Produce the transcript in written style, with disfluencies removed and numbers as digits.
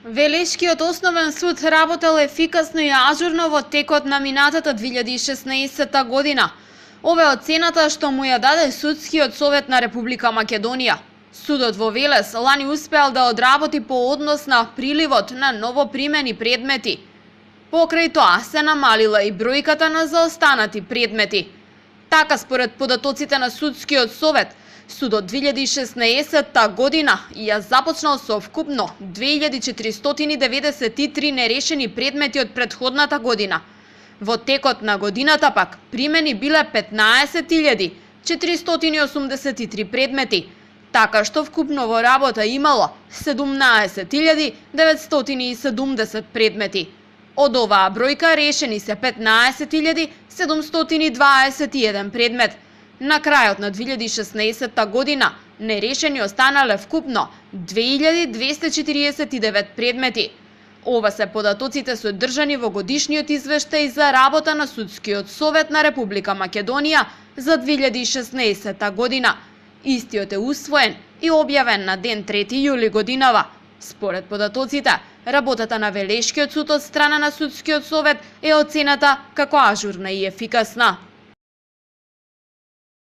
Велешкиот основен суд работел ефикасно и ажурно во текот на минатата 2016 година. Ова е оцената што му ја даде Судскиот совет на Република Македонија. Судот во Велес лани успеал да одработи по однос на приливот на новопримени предмети. Покрај тоа се намалила и бројката на заостанати предмети. Така, според податоците на Судскиот совет, судот 2016 година ја започнал со вкупно 2493 нерешени предмети од претходната година. Во текот на годината пак примени биле 15.483 предмети, така што вкупно во работа имало 17.970 предмети. Од оваа бројка решени се 15.721 предмет. На крајот на 2016 година нерешени останале вкупно 2249 предмети. Ова се податоците содржани во годишниот извештај за работа на Судскиот совет на Република Македонија за 2016 година. Истиот е усвоен и објавен на ден 3 јули годинава. Според податоците, работата на Велешкиот суд од страна на Судскиот совет е оцената како ажурна и ефикасна.